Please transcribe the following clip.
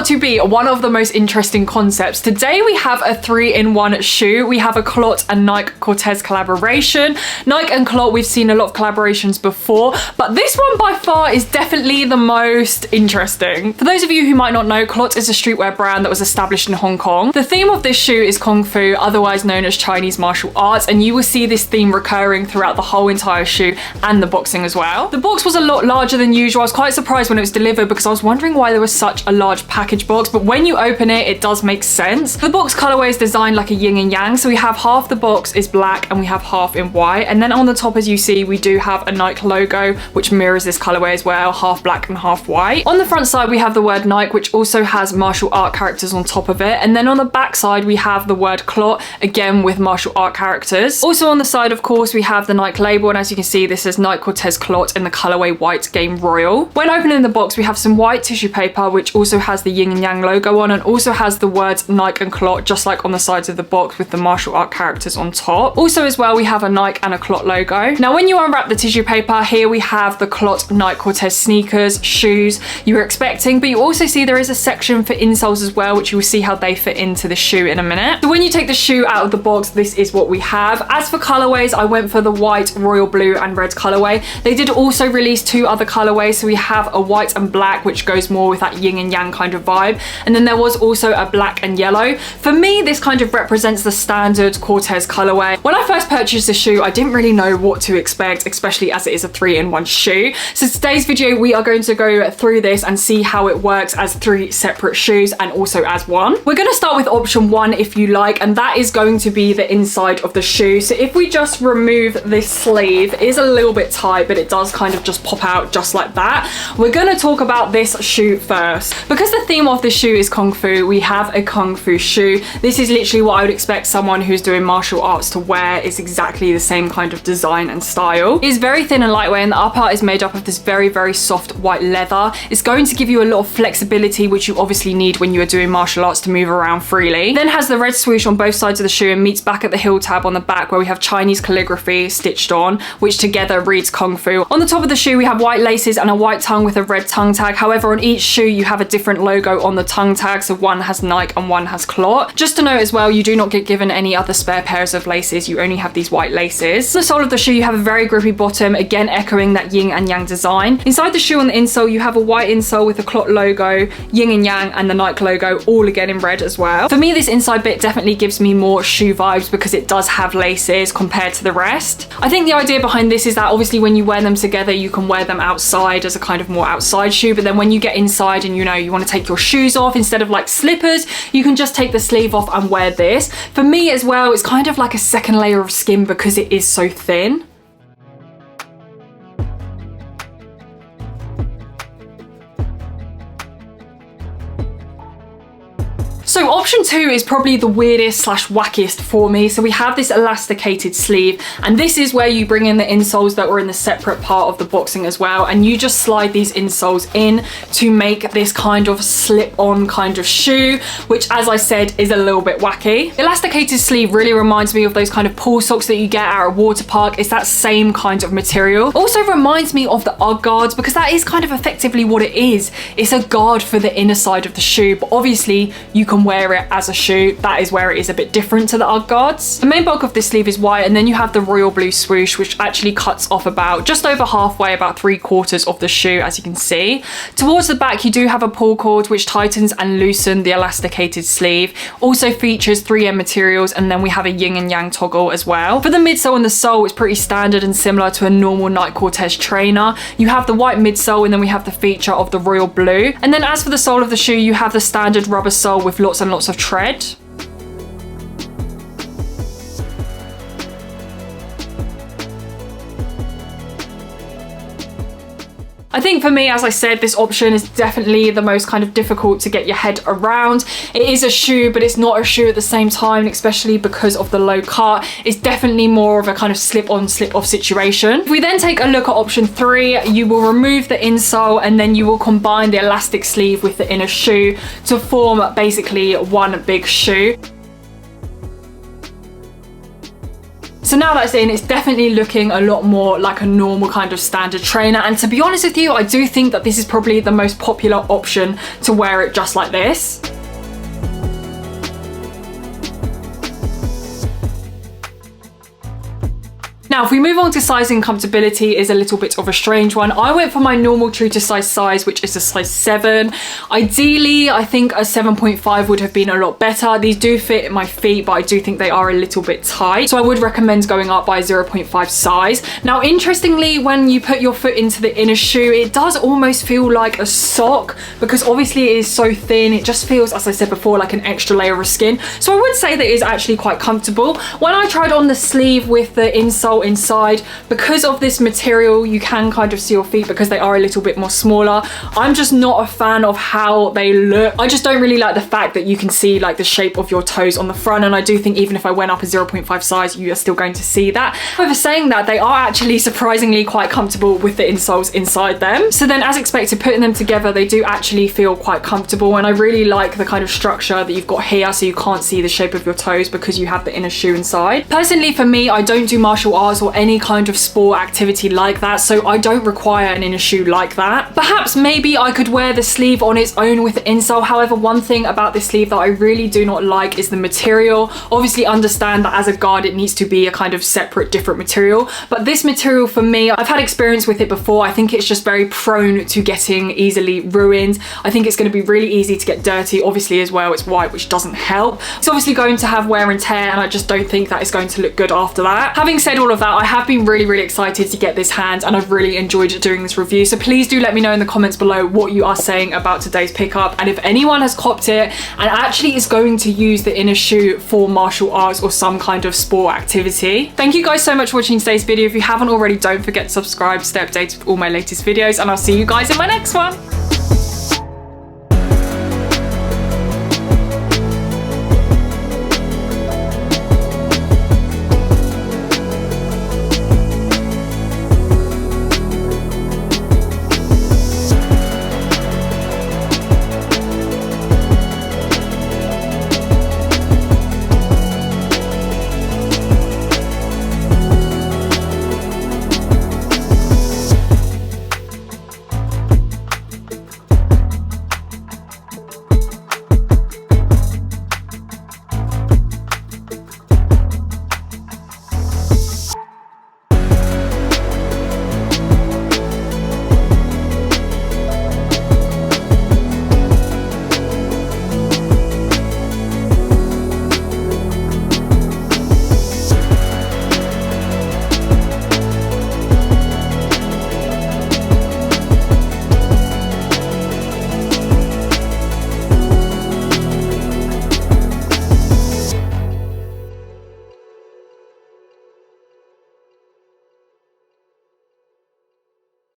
out to be one of the most interesting concepts. Today we have a 3-in-1 shoe. We have a CLOT and Nike CORTEZ collaboration. Nike and CLOT, we've seen a lot of collaborations before, but this one by far is definitely the most interesting. For those of you who might not know, CLOT is a streetwear brand that was established in Hong Kong. The theme of this shoe is Kung Fu, otherwise known as Chinese martial arts, and you will see this theme recurring throughout the whole entire shoe and the boxing as well. The box was a lot larger than usual. I was quite surprised when it was delivered because I was wondering why there was such a large package box, but when you open it, it does make sense. The box colorway is designed like a yin and yang, so we have half the box is black and we have half in white, and then on the top, as you see, we do have a Nike logo which mirrors this colorway as well, half black and half white. On the front side we have the word Nike, which also has martial art characters on top of it, and then on the back side we have the word CLOT, again with martial art characters. Also on the side, of course, we have the Nike label, and as you can see, this is Nike CORTEZ CLOT in the colorway White Game Royal. When opening the box, we have some white tissue paper which also has the yin and yang logo on, and also has the words Nike and CLOT just like on the sides of the box with the martial art characters on top. Also as well, we have a Nike and a CLOT logo. Now when you unwrap the tissue paper, here we have the CLOT Nike CORTEZ sneakers, shoes you were expecting, but you also see there is a section for insoles as well, which you will see how they fit into the shoe in a minute. So when you take the shoe out of the box, this is what we have. As for colorways, I went for the white, royal blue and red colorway. They did also release 2 other colorways, so we have a white and black, which goes more with that yin and yang kind of vibe, and then there was also a black and yellow. For me, this kind of represents the standard CORTEZ colorway. When I first purchased the shoe, I didn't really know what to expect, especially as it is a 3-in-1 shoe. So today's video, we are going to go through this and see how it works as 3 separate shoes and also as one. We're going to start with option 1, if you like, and that is going to be the inside of the shoe. So if we just remove this sleeve, it is a little bit tight, but it does kind of just pop out just like that. We're going to talk about this shoe first. Because the theme of this shoe is Kung Fu, we have a Kung Fu shoe. This is literally what I would expect someone who's doing martial arts to wear. It's exactly the same kind of design and style. It's very thin and lightweight, and the upper part is made up of this very, very soft white leather. It's going to give you a lot of flexibility, which you obviously need when you are doing martial arts to move around freely. Then has the red swoosh on both sides of the shoe and meets back at the heel tab on the back, where we have Chinese calligraphy stitched on, which together reads Kung Fu. On the top of the shoe, we have white laces and a white tongue with a red tongue tag. However, on each shoe, you have a different logo on the tongue tag, so one has Nike and one has CLOT. Just to note as well, you do not get given any other spare pairs of laces. You only have these white laces. On the sole of the shoe, you have a very grippy bottom, again echoing that yin and yang design. Inside the shoe on the insole, you have a white insole with the CLOT logo, yin and yang, and the Nike logo, all again in red as well. For me, this inside bit definitely gives me more shoe vibes because it does have laces compared to the rest. I think the idea behind this is that obviously when you wear them together, you can wear them outside as a kind of more outside shoe, but then when you get inside and you know you want to take your shoes off, instead of like slippers, you can just take the sleeve off and wear this. For me as well, it's kind of like a second layer of skin because it is so thin. So option 2 is probably the weirdest slash wackiest for me. So we have this elasticated sleeve, and this is where you bring in the insoles that were in the separate part of the boxing as well, and you just slide these insoles in to make this kind of slip-on kind of shoe, which, as I said, is a little bit wacky. The elasticated sleeve really reminds me of those kind of pool socks that you get at a water park. It's that same kind of material. Also reminds me of the UGG guards, because that is kind of effectively what it is. It's a guard for the inner side of the shoe, but obviously you can wear it as a shoe. That is where it is a bit different to the UGG guards. The main bulk of this sleeve is white, and then you have the royal blue swoosh, which actually cuts off about just over halfway, about 3/4 of the shoe, as you can see. Towards the back, you do have a pull cord which tightens and loosens the elasticated sleeve. Also features 3M materials, and then we have a yin and yang toggle as well. For the midsole and the sole, it's pretty standard and similar to a normal Nike CORTEZ trainer. You have the white midsole, and then we have the feature of the royal blue. And then as for the sole of the shoe, you have the standard rubber sole with lots and lots of tread. I think for me, as I said, this option is definitely the most kind of difficult to get your head around. It is a shoe, but it's not a shoe at the same time, especially because of the low cut. It's definitely more of a kind of slip-on, slip-off situation. If we then take a look at option 3, you will remove the insole and then you will combine the elastic sleeve with the inner shoe to form basically one big shoe. So So now that's in, it's definitely looking a lot more like a normal kind of standard trainer. And to be honest with you, I do think that this is probably the most popular option to wear it just like this. Now, if we move on to sizing, comfortability is a little bit of a strange one. I went for my normal true to size, which is a size 7. Ideally, I think a 7.5 would have been a lot better. These do fit my feet, but I do think they are a little bit tight. So I would recommend going up by a 0.5 size. Now, interestingly, when you put your foot into the inner shoe, it does almost feel like a sock because obviously it is so thin. It just feels, as I said before, like an extra layer of skin. So I would say that it is actually quite comfortable. When I tried on the sleeve with the insole inside, because of this material, you can kind of see your feet because they are a little bit more smaller. I'm just not a fan of how they look. I just don't really like the fact that you can see like the shape of your toes on the front, and I do think even if I went up a 0.5 size, you are still going to see that. However, saying that, they are actually surprisingly quite comfortable with the insoles inside them. So then, as expected, putting them together, they do actually feel quite comfortable, and I really like the kind of structure that you've got here, so you can't see the shape of your toes because you have the inner shoe inside. Personally, for me, I don't do martial arts or any kind of sport activity like that, so I don't require an inner shoe like that. Perhaps maybe I could wear the sleeve on its own with the insole. However, one thing about this sleeve that I really do not like is the material. Obviously understand that as a guard it needs to be a kind of separate, different material, but this material for me, I've had experience with it before. I think it's just very prone to getting easily ruined. I think it's going to be really easy to get dirty. Obviously as well, it's white, which doesn't help. It's obviously going to have wear and tear, and I just don't think that it's going to look good after that. Having said all of that, I have been really excited to get this hand, and I've really enjoyed doing this review. So please do let me know in the comments below what you are saying about today's pickup, and if anyone has copped it and actually is going to use the inner shoe for martial arts or some kind of sport activity. Thank you guys so much for watching today's video. If you haven't already, don't forget to subscribe to stay updated with all my latest videos, and I'll see you guys in my next one.